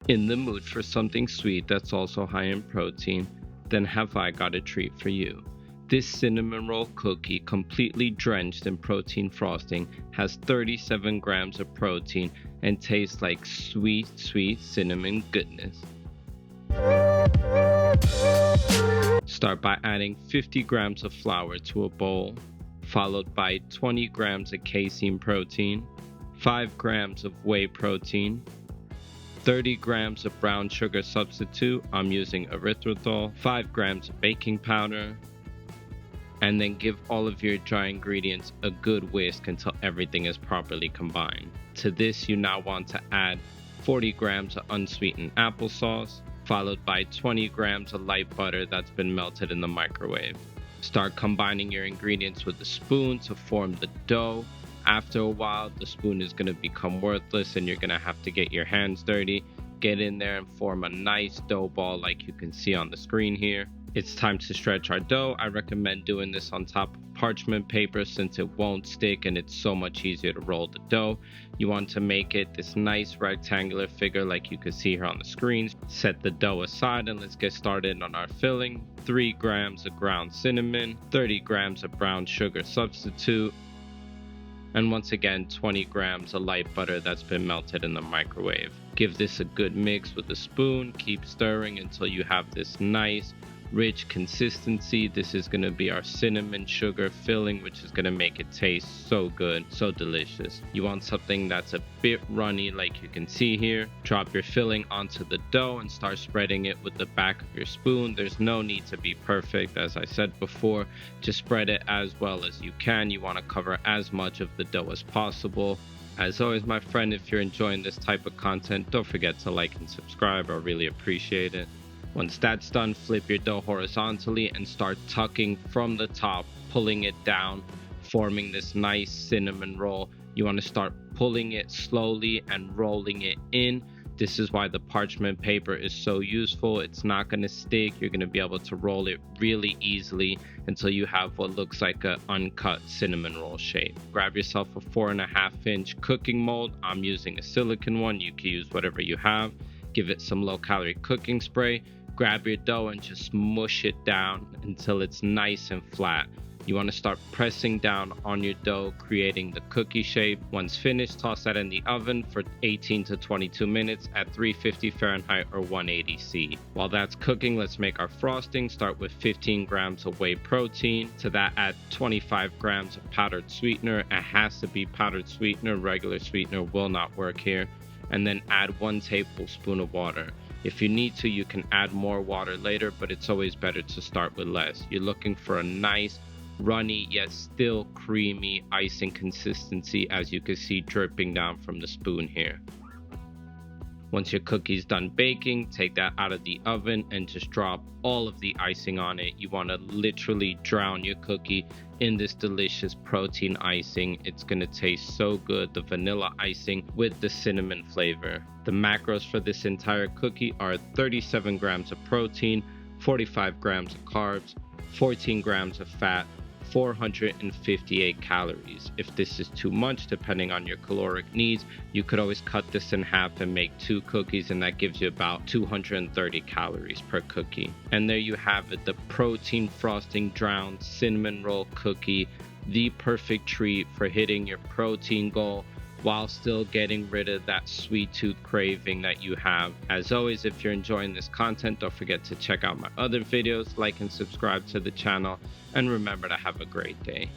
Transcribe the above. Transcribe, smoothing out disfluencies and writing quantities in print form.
In the mood for something sweet that's also high in protein? Then have I got a treat for you. This cinnamon roll cookie, completely drenched in protein frosting, has 37 grams of protein and tastes like sweet, sweet cinnamon goodness. Start by adding 50 grams of flour to a bowl, followed by 20 grams of casein protein, 5 grams of whey protein, 30 grams of brown sugar substitute, I'm using erythritol, 5 grams of baking powder, and then give all of your dry ingredients a good whisk until everything is properly combined. To this, you now want to add 40 grams of unsweetened applesauce, followed by 20 grams of light butter that's been melted in the microwave. Start combining your ingredients with a spoon to form the dough. After a while, the spoon is going to become worthless and you're going to have to get your hands dirty. Get in there and form a nice dough ball like you can see on the screen here. It's time to stretch our dough. I recommend doing this on top of parchment paper since it won't stick and it's so much easier to roll the dough. You want to make it this nice rectangular figure like you can see here on the screen. Set the dough aside and let's get started on our filling. 3 grams of ground cinnamon, 30 grams of brown sugar substitute, and once again 20 grams of light butter that's been melted in the microwave. Give this a good mix with a spoon. Keep stirring until you have this nice rich consistency. This is going to be our cinnamon sugar filling, which is going to make it taste so good, so delicious. You want something that's a bit runny like you can see here. Drop your filling onto the dough and start spreading it with the back of your spoon. There's no need to be perfect, as I said before. Just spread it as well as you can. You want to cover as much of the dough as possible. As always, my friend, if you're enjoying this type of content, don't forget to like and subscribe. I really appreciate it. Once that's done, flip your dough horizontally and start tucking from the top, pulling it down, forming this nice cinnamon roll. You want to start pulling it slowly and rolling it in. This is why the parchment paper is so useful. It's not going to stick. You're going to be able to roll it really easily until you have what looks like an uncut cinnamon roll shape. Grab yourself a 4.5-inch cooking mold. I'm using a silicone one. You can use whatever you have. Give it some low-calorie cooking spray. Grab your dough and just mush it down until it's nice and flat. You want to start pressing down on your dough, creating the cookie shape. Once finished, toss that in the oven for 18 to 22 minutes at 350 Fahrenheit or 180 C. While that's cooking, let's make our frosting. Start with 15 grams of whey protein. To that, add 25 grams of powdered sweetener. It has to be powdered sweetener. Regular sweetener will not work here. And then add 1 tablespoon of water. If you need to, you can add more water later, but it's always better to start with less. You're looking for a nice, runny, yet still creamy icing consistency, as you can see dripping down from the spoon here. Once your cookie's done baking, take that out of the oven and just drop all of the icing on it. You want to literally drown your cookie in this delicious protein icing. It's going to taste so good, the vanilla icing with the cinnamon flavor. The macros for this entire cookie are 37 grams of protein, 45 grams of carbs, 14 grams of fat, 458 calories. If this is too much, depending on your caloric needs, you could always cut this in half and make 2 cookies, and that gives you about 230 calories per cookie. And there you have it, the protein frosting drowned cinnamon roll cookie, the perfect treat for hitting your protein goal while still getting rid of that sweet tooth craving that you have. As always, if you're enjoying this content, don't forget to check out my other videos, like and subscribe to the channel, and remember to have a great day.